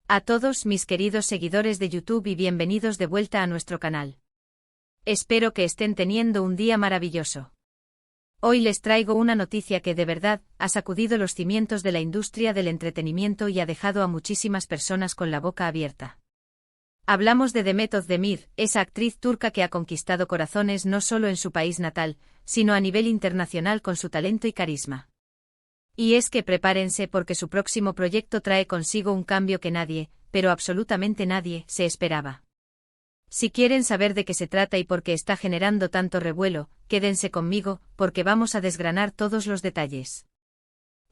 A todos mis queridos seguidores de YouTube y bienvenidos de vuelta a nuestro canal. Espero que estén teniendo un día maravilloso. Hoy les traigo una noticia que de verdad ha sacudido los cimientos de la industria del entretenimiento y ha dejado a muchísimas personas con la boca abierta. Hablamos de Demet Özdemir, esa actriz turca que ha conquistado corazones no solo en su país natal, sino a nivel internacional con su talento y carisma. Y es que prepárense porque su próximo proyecto trae consigo un cambio que nadie, pero absolutamente nadie, se esperaba. Si quieren saber de qué se trata y por qué está generando tanto revuelo, quédense conmigo, porque vamos a desgranar todos los detalles.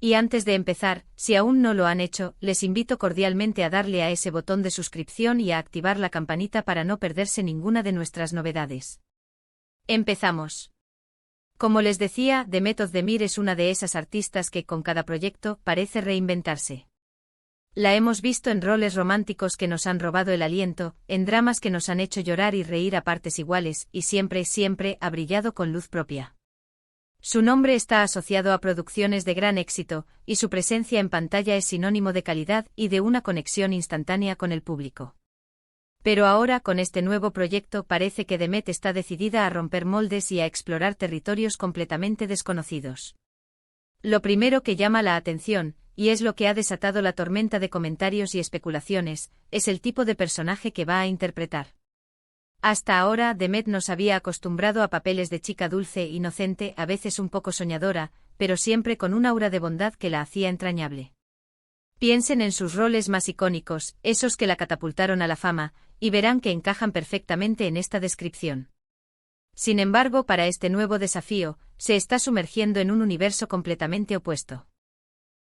Y antes de empezar, si aún no lo han hecho, les invito cordialmente a darle a ese botón de suscripción y a activar la campanita para no perderse ninguna de nuestras novedades. Empezamos. Como les decía, Demet Özdemir es una de esas artistas que con cada proyecto parece reinventarse. La hemos visto en roles románticos que nos han robado el aliento, en dramas que nos han hecho llorar y reír a partes iguales, y siempre ha brillado con luz propia. Su nombre está asociado a producciones de gran éxito, y su presencia en pantalla es sinónimo de calidad y de una conexión instantánea con el público. Pero ahora con este nuevo proyecto parece que Demet está decidida a romper moldes y a explorar territorios completamente desconocidos. Lo primero que llama la atención, y es lo que ha desatado la tormenta de comentarios y especulaciones, es el tipo de personaje que va a interpretar. Hasta ahora Demet nos había acostumbrado a papeles de chica dulce, inocente, a veces un poco soñadora, pero siempre con un aura de bondad que la hacía entrañable. Piensen en sus roles más icónicos, esos que la catapultaron a la fama, y verán que encajan perfectamente en esta descripción. Sin embargo, para este nuevo desafío, se está sumergiendo en un universo completamente opuesto.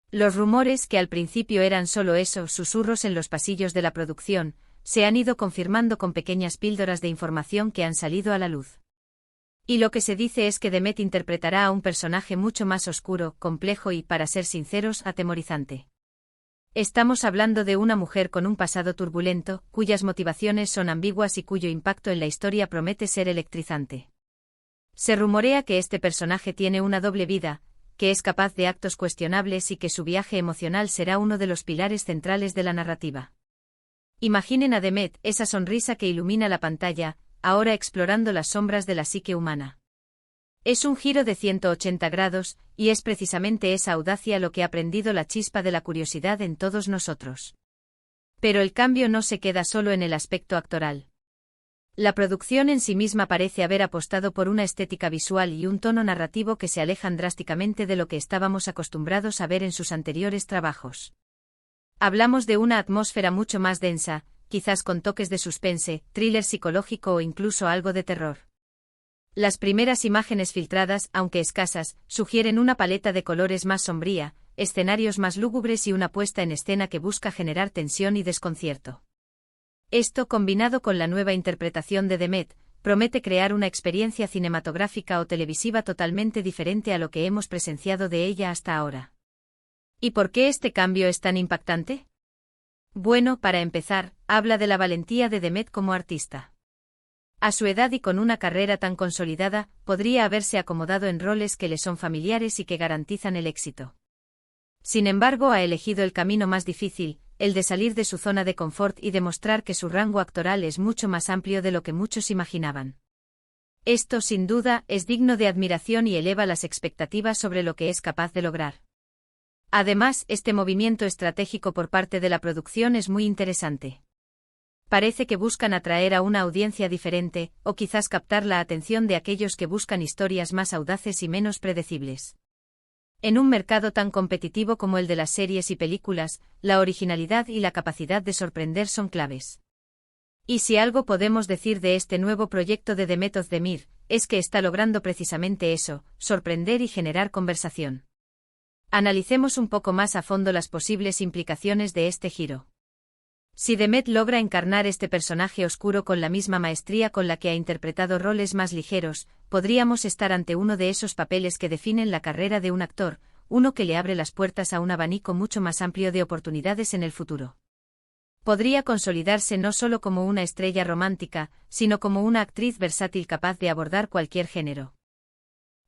Los rumores, que al principio eran solo eso, susurros en los pasillos de la producción, se han ido confirmando con pequeñas píldoras de información que han salido a la luz. Y lo que se dice es que Demet interpretará a un personaje mucho más oscuro, complejo y, para ser sinceros, atemorizante. Estamos hablando de una mujer con un pasado turbulento, cuyas motivaciones son ambiguas y cuyo impacto en la historia promete ser electrizante. Se rumorea que este personaje tiene una doble vida, que es capaz de actos cuestionables y que su viaje emocional será uno de los pilares centrales de la narrativa. Imaginen a Demet, esa sonrisa que ilumina la pantalla, ahora explorando las sombras de la psique humana. Es un giro de 180 grados, y es precisamente esa audacia lo que ha prendido la chispa de la curiosidad en todos nosotros. Pero el cambio no se queda solo en el aspecto actoral. La producción en sí misma parece haber apostado por una estética visual y un tono narrativo que se alejan drásticamente de lo que estábamos acostumbrados a ver en sus anteriores trabajos. Hablamos de una atmósfera mucho más densa, quizás con toques de suspense, thriller psicológico o incluso algo de terror. Las primeras imágenes filtradas, aunque escasas, sugieren una paleta de colores más sombría, escenarios más lúgubres y una puesta en escena que busca generar tensión y desconcierto. Esto, combinado con la nueva interpretación de Demet, promete crear una experiencia cinematográfica o televisiva totalmente diferente a lo que hemos presenciado de ella hasta ahora. ¿Y por qué este cambio es tan impactante? Bueno, para empezar, habla de la valentía de Demet como artista. A su edad y con una carrera tan consolidada, podría haberse acomodado en roles que le son familiares y que garantizan el éxito. Sin embargo, ha elegido el camino más difícil, el de salir de su zona de confort y demostrar que su rango actoral es mucho más amplio de lo que muchos imaginaban. Esto, sin duda, es digno de admiración y eleva las expectativas sobre lo que es capaz de lograr. Además, este movimiento estratégico por parte de la producción es muy interesante. Parece que buscan atraer a una audiencia diferente, o quizás captar la atención de aquellos que buscan historias más audaces y menos predecibles. En un mercado tan competitivo como el de las series y películas, la originalidad y la capacidad de sorprender son claves. Y si algo podemos decir de este nuevo proyecto de Demet Özdemir, es que está logrando precisamente eso, sorprender y generar conversación. Analicemos un poco más a fondo las posibles implicaciones de este giro. Si Demet logra encarnar este personaje oscuro con la misma maestría con la que ha interpretado roles más ligeros, podríamos estar ante uno de esos papeles que definen la carrera de un actor, uno que le abre las puertas a un abanico mucho más amplio de oportunidades en el futuro. Podría consolidarse no solo como una estrella romántica, sino como una actriz versátil capaz de abordar cualquier género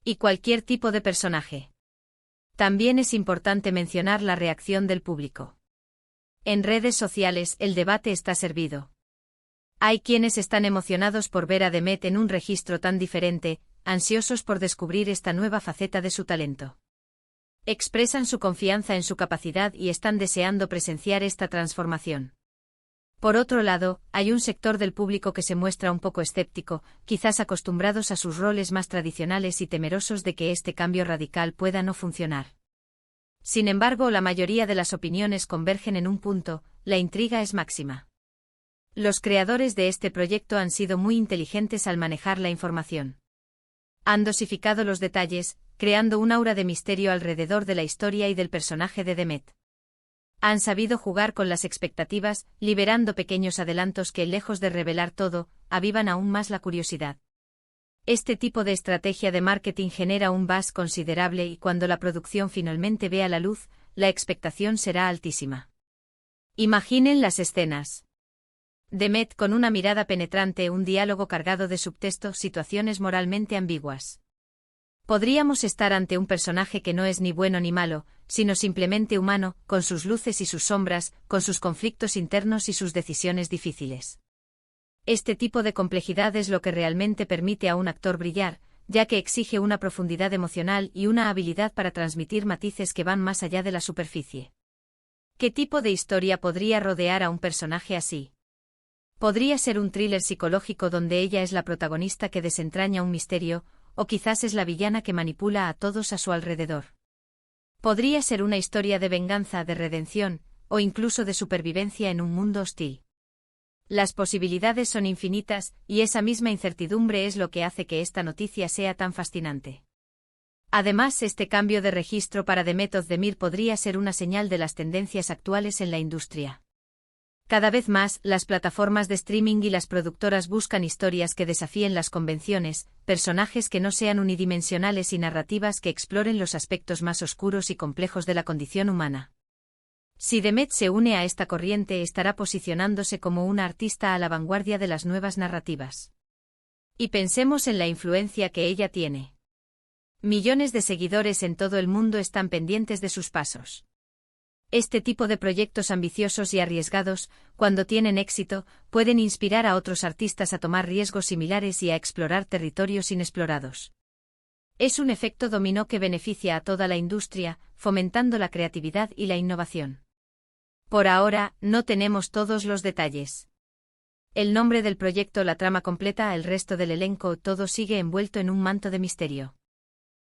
y cualquier tipo de personaje. También es importante mencionar la reacción del público. En redes sociales, el debate está servido. Hay quienes están emocionados por ver a Demet en un registro tan diferente, ansiosos por descubrir esta nueva faceta de su talento. Expresan su confianza en su capacidad y están deseando presenciar esta transformación. Por otro lado, hay un sector del público que se muestra un poco escéptico, quizás acostumbrados a sus roles más tradicionales y temerosos de que este cambio radical pueda no funcionar. Sin embargo, la mayoría de las opiniones convergen en un punto: la intriga es máxima. Los creadores de este proyecto han sido muy inteligentes al manejar la información. Han dosificado los detalles, creando un aura de misterio alrededor de la historia y del personaje de Demet. Han sabido jugar con las expectativas, liberando pequeños adelantos que, lejos de revelar todo, avivan aún más la curiosidad. Este tipo de estrategia de marketing genera un buzz considerable y cuando la producción finalmente vea la luz, la expectación será altísima. Imaginen las escenas. Demet con una mirada penetrante, un diálogo cargado de subtexto, situaciones moralmente ambiguas. Podríamos estar ante un personaje que no es ni bueno ni malo, sino simplemente humano, con sus luces y sus sombras, con sus conflictos internos y sus decisiones difíciles. Este tipo de complejidad es lo que realmente permite a un actor brillar, ya que exige una profundidad emocional y una habilidad para transmitir matices que van más allá de la superficie. ¿Qué tipo de historia podría rodear a un personaje así? Podría ser un thriller psicológico donde ella es la protagonista que desentraña un misterio, o quizás es la villana que manipula a todos a su alrededor. Podría ser una historia de venganza, de redención, o incluso de supervivencia en un mundo hostil. Las posibilidades son infinitas, y esa misma incertidumbre es lo que hace que esta noticia sea tan fascinante. Además, este cambio de registro para Demet Özdemir podría ser una señal de las tendencias actuales en la industria. Cada vez más, las plataformas de streaming y las productoras buscan historias que desafíen las convenciones, personajes que no sean unidimensionales y narrativas que exploren los aspectos más oscuros y complejos de la condición humana. Si Demet se une a esta corriente, estará posicionándose como una artista a la vanguardia de las nuevas narrativas. Y pensemos en la influencia que ella tiene. Millones de seguidores en todo el mundo están pendientes de sus pasos. Este tipo de proyectos ambiciosos y arriesgados, cuando tienen éxito, pueden inspirar a otros artistas a tomar riesgos similares y a explorar territorios inexplorados. Es un efecto dominó que beneficia a toda la industria, fomentando la creatividad y la innovación. Por ahora, no tenemos todos los detalles. El nombre del proyecto, la trama completa, el resto del elenco, todo sigue envuelto en un manto de misterio.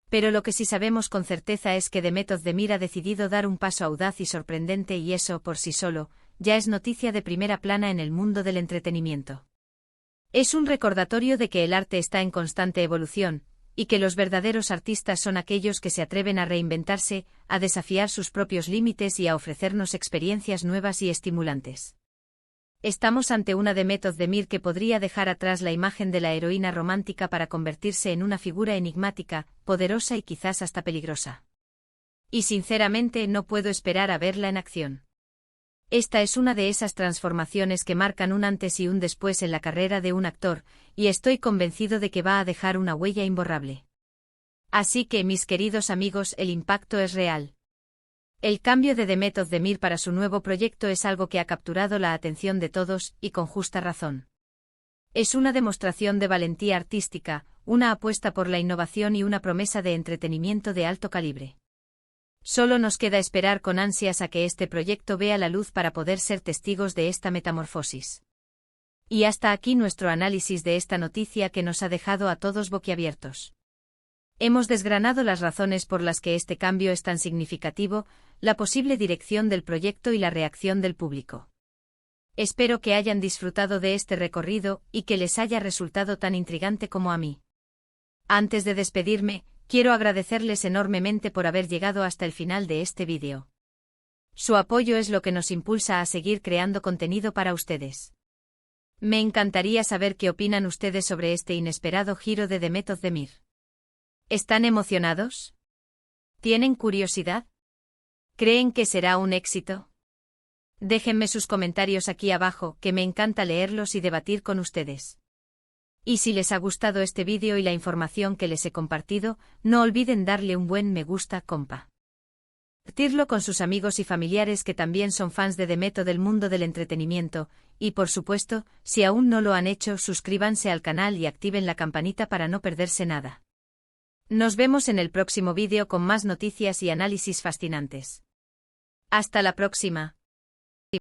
Pero lo que sí sabemos con certeza es que Demet Özdemir ha decidido dar un paso audaz y sorprendente, y eso, por sí solo, ya es noticia de primera plana en el mundo del entretenimiento. Es un recordatorio de que el arte está en constante evolución, y que los verdaderos artistas son aquellos que se atreven a reinventarse, a desafiar sus propios límites y a ofrecernos experiencias nuevas y estimulantes. Estamos ante una Demet Özdemir que podría dejar atrás la imagen de la heroína romántica para convertirse en una figura enigmática, poderosa y quizás hasta peligrosa. Y sinceramente no puedo esperar a verla en acción. Esta es una de esas transformaciones que marcan un antes y un después en la carrera de un actor, y estoy convencido de que va a dejar una huella imborrable. Así que, mis queridos amigos, el impacto es real. El cambio de Demet Özdemir para su nuevo proyecto es algo que ha capturado la atención de todos, y con justa razón. Es una demostración de valentía artística, una apuesta por la innovación y una promesa de entretenimiento de alto calibre. Solo nos queda esperar con ansias a que este proyecto vea la luz para poder ser testigos de esta metamorfosis. Y hasta aquí nuestro análisis de esta noticia que nos ha dejado a todos boquiabiertos. Hemos desgranado las razones por las que este cambio es tan significativo, la posible dirección del proyecto y la reacción del público. Espero que hayan disfrutado de este recorrido y que les haya resultado tan intrigante como a mí. Antes de despedirme, quiero agradecerles enormemente por haber llegado hasta el final de este vídeo. Su apoyo es lo que nos impulsa a seguir creando contenido para ustedes. Me encantaría saber qué opinan ustedes sobre este inesperado giro de Demet Özdemir. ¿Están emocionados? ¿Tienen curiosidad? ¿Creen que será un éxito? Déjenme sus comentarios aquí abajo, que me encanta leerlos y debatir con ustedes. Y si les ha gustado este vídeo y la información que les he compartido, no olviden darle un buen me gusta, compa. Compartirlo con sus amigos y familiares que también son fans de Demeto del mundo del entretenimiento, y por supuesto, si aún no lo han hecho, suscríbanse al canal y activen la campanita para no perderse nada. Nos vemos en el próximo vídeo con más noticias y análisis fascinantes. Hasta la próxima.